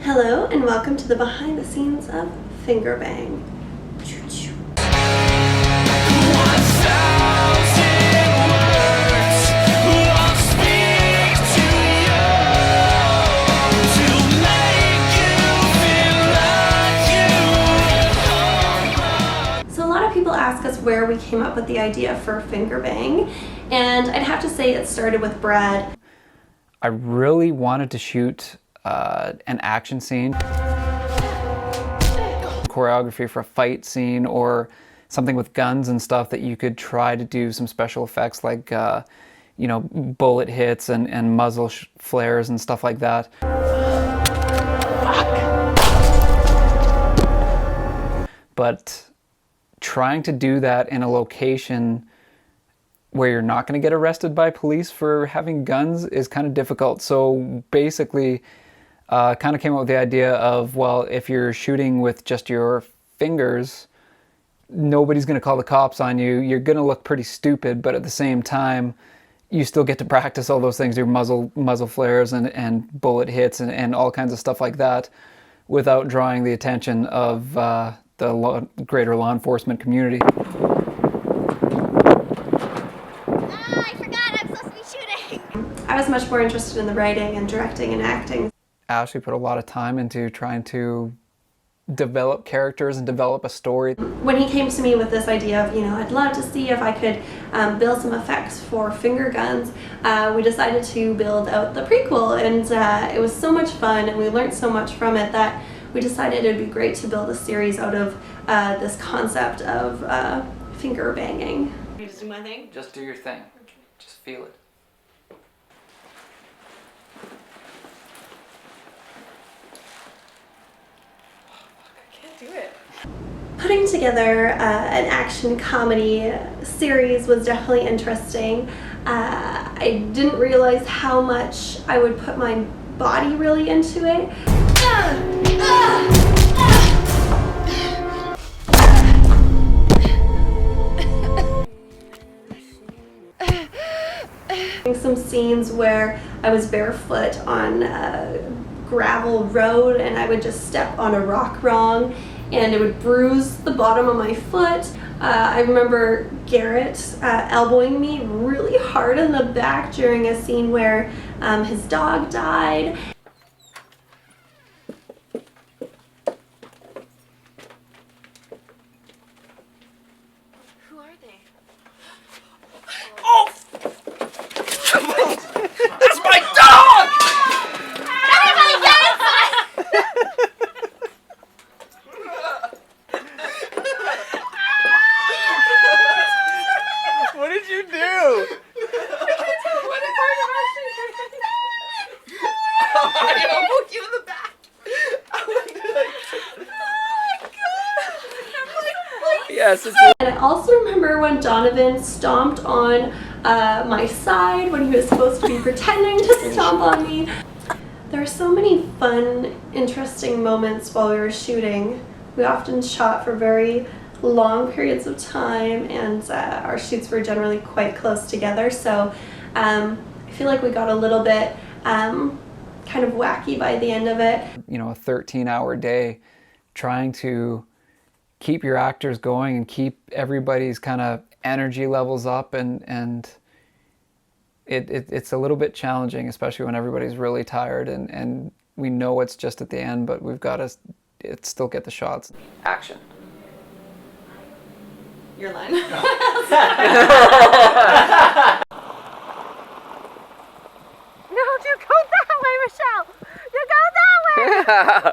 Hello and welcome to the behind the scenes of Finger Bang. So a lot of people ask us where we came up with the idea for Finger Bang, and I'd have to say it started with Brad. I really wanted to shoot an action scene, choreography for a fight scene, or something with guns and stuff that you could try to do some special effects like, bullet hits and muzzle flares and stuff like that. But trying to do that in a location where you're not going to get arrested by police for having guns is kind of difficult. So basically, kind of came up with the idea of, well, if you're shooting with just your fingers, nobody's going to call the cops on you. You're going to look pretty stupid, but at the same time, you still get to practice all those things, your muzzle flares and bullet hits and all kinds of stuff like that, without drawing the attention of the greater law enforcement community. I was much more interested in the writing and directing and acting. Ashley put a lot of time into trying to develop characters and develop a story. When he came to me with this idea of, I'd love to see if I could build some effects for finger guns, we decided to build out the prequel, and it was so much fun and we learned so much from it that we decided it would be great to build a series out of this concept of finger banging. You just do my thing? Just do your thing. Just feel it. Do it. Putting together an action comedy series was definitely interesting. I didn't realize how much I would put my body really into it. Some scenes where I was barefoot on a gravel road and I would just step on a rock wrong and it would bruise the bottom of my foot. I remember Garrett elbowing me really hard in the back during a scene where his dog died. Who are they? Oh! That's my dog! Everybody get inside! What did you do? What is part of our shit? I'll poke you in the back. Yes, it's And I also remember when Donovan stomped on my side when he was supposed to be pretending to stomp on me. There are so many fun, interesting moments while we were shooting. We often shot for very long periods of time, and our shoots were generally quite close together, so I feel like we got a little bit kind of wacky by the end of it. A 13-hour day trying to keep your actors going and keep everybody's kind of energy levels up, and it's a little bit challenging, especially when everybody's really tired and we know it's just at the end, but we've got to still get the shots. Action. Your line. No, you go that way, Michelle! You go that way!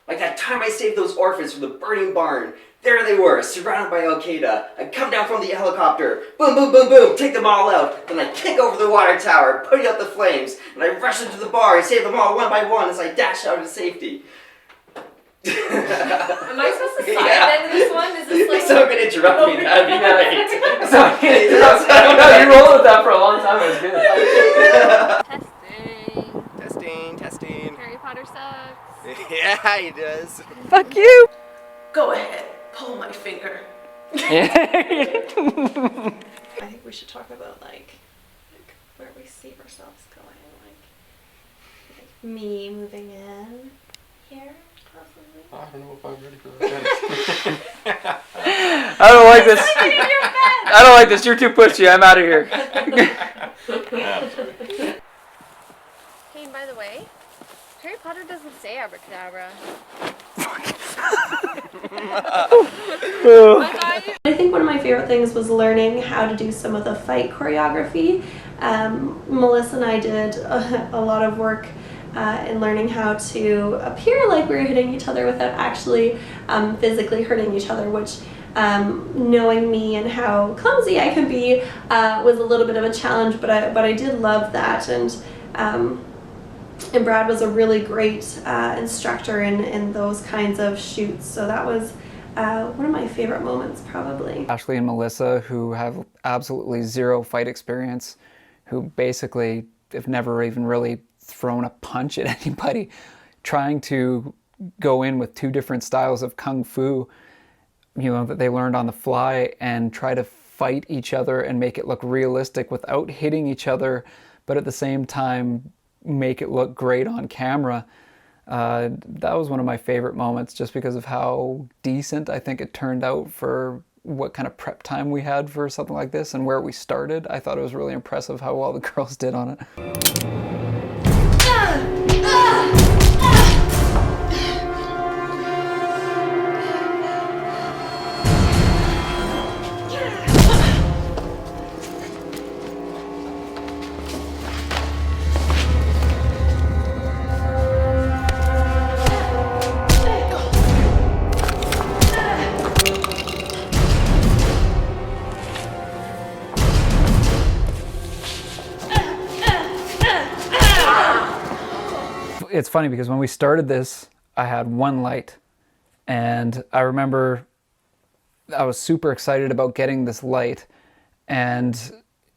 like that time I saved those orphans from the burning barn. There they were, surrounded by Al-Qaeda. I come down from the helicopter, boom, boom, boom, boom, take them all out. Then I kick over the water tower, putting out the flames, and I rush into the bar and save them all one by one as I dash out to safety. Am I supposed to sign then to this one? Is this like... So I'm gonna interrupt me, that'd be great. I don't know, you rolled with that for a long time, it was good. Testing. Harry Potter sucks. Yeah, he does. Fuck you! Go ahead, pull my finger. I think we should talk about like where we see ourselves going, like me moving in here, possibly. I don't know if I'm ready for that. I don't like this. I don't like this. You're too pushy. I'm out of here. Hey, by the way, Harry Potter doesn't say abracadabra. I think one of my favorite things was learning how to do some of the fight choreography. Melissa and I did a lot of work in learning how to appear like we were hitting each other without actually physically hurting each other, which knowing me and how clumsy I can be was a little bit of a challenge, but I did love that, and Brad was a really great instructor in those kinds of shoots, so that was one of my favorite moments, probably. Ashley and Melissa, who have absolutely zero fight experience, who basically have never even really thrown a punch at anybody, trying to go in with two different styles of kung fu, you know, that they learned on the fly, and try to fight each other and make it look realistic without hitting each other, but at the same time make it look great on camera. That was one of my favorite moments, just because of how decent I think it turned out for what kind of prep time we had for something like this and where we started. I thought it was really impressive how well the girls did on it. It's funny because when we started this, I had one light, and I remember I was super excited about getting this light, and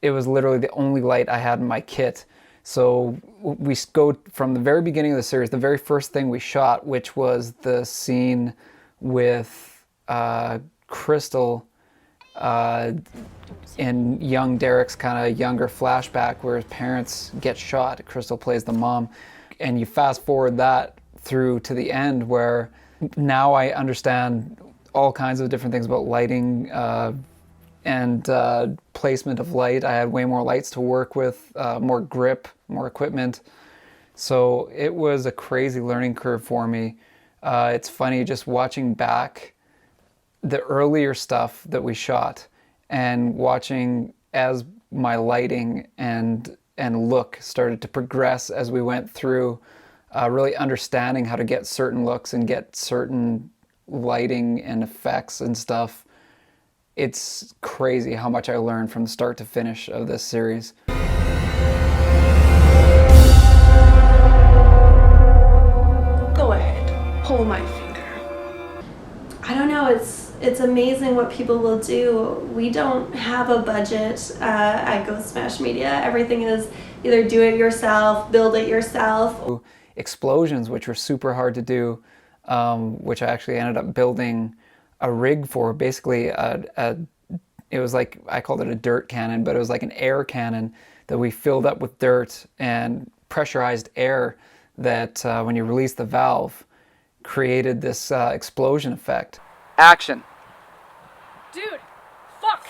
it was literally the only light I had in my kit. So we go from the very beginning of the series, the very first thing we shot, which was the scene with Crystal in young Derek's kind of younger flashback where his parents get shot. Crystal plays the mom. And you fast forward that through to the end, where now I understand all kinds of different things about lighting and placement of light. I had way more lights to work with, more grip, more equipment. So it was a crazy learning curve for me. It's funny just watching back the earlier stuff that we shot and watching as my lighting and look started to progress as we went through, really understanding how to get certain looks and get certain lighting and effects and stuff. It's crazy how much I learned from start to finish of this series. Go ahead, hold my finger. I don't know, it's amazing what people will do. We don't have a budget at Ghost Smash Media. Everything is either do it yourself, build it yourself. Explosions, which were super hard to do, which I actually ended up building a rig for. Basically, it was like, I called it a dirt cannon, but it was like an air cannon that we filled up with dirt and pressurized air that when you release the valve, created this explosion effect. Action. Dude, fuck!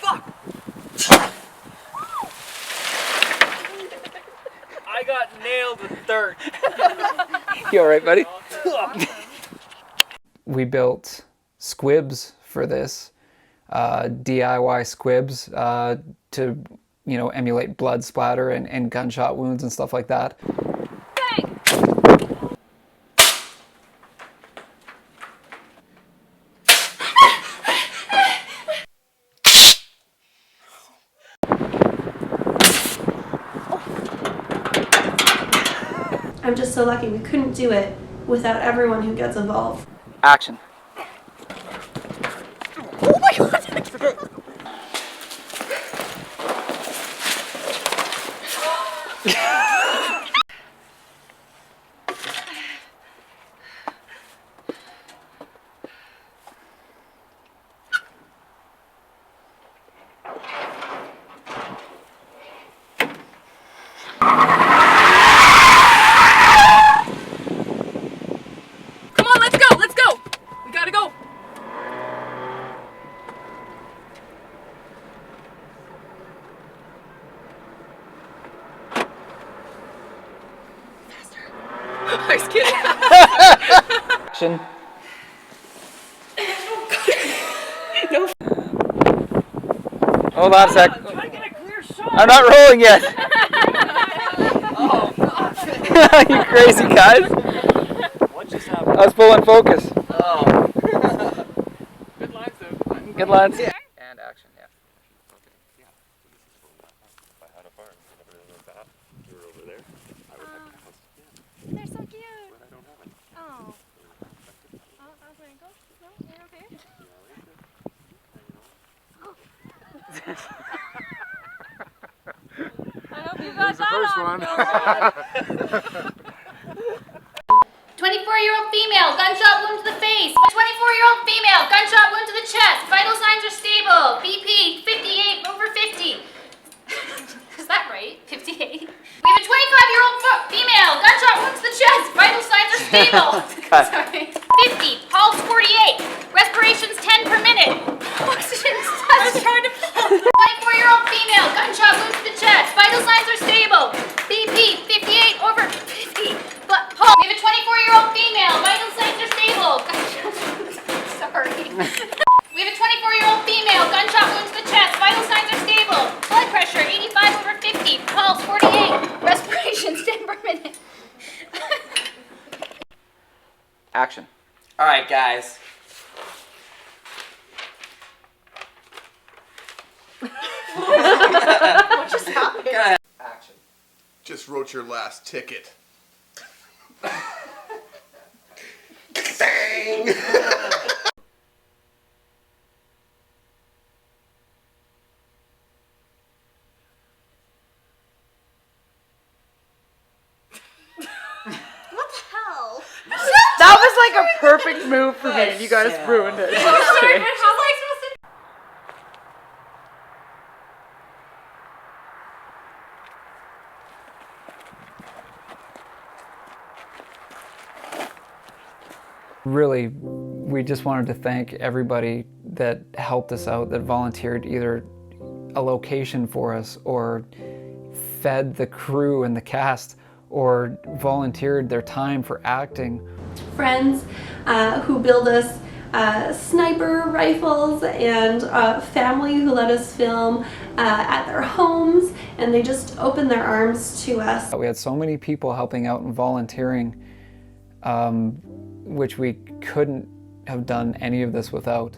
I got nailed with dirt. You all right, buddy? We built squibs for this, DIY squibs to, you know, emulate blood splatter and gunshot wounds and stuff like that. Bang! I'm just so lucky we couldn't do it without everyone who gets involved. Action. Oh my god! I was kidding. Action. Hold on a sec. I'm not rolling yet. You crazy guys. What just happened? I was pulling focus. Oh. Good lines though. Good lines. And action, yeah. They're so cute. Oh. Oh, that's my ankle. No, you're okay. I hope you got that first on. one. 24-year-old female, gunshot wound to the face. 24-year-old female, gunshot wound to the chest. Vital signs are stable. BP 58 over 50. Is that right? 58. We have a 25-year-old female, gunshot wound to the chest. Vital signs are stable. Sorry. 50. Pulse 48. Respirations 10 per minute. Oxygen status. 24-year-old female, gunshot wound to the chest. Vital signs are stable. BP 58 over 50. But pulse. We have a 24-year-old female. Vital signs are stable. Sorry. We have a 24-year-old female. Gunshot wound to the chest. Vital signs are stable. Blood pressure 85 over 50. Pulse 48. Respirations 10 per minute. Action. All right, guys. What just happened? Go ahead. Action. Just wrote your last ticket. Dang. That was like a perfect move for me, and you guys ruined it. Just kidding. Really, we just wanted to thank everybody that helped us out, that volunteered either a location for us or fed the crew and the cast or volunteered their time for acting. Friends who build us sniper rifles and family who let us film at their homes, and they just opened their arms to us. We had so many people helping out and volunteering, which we couldn't have done any of this without.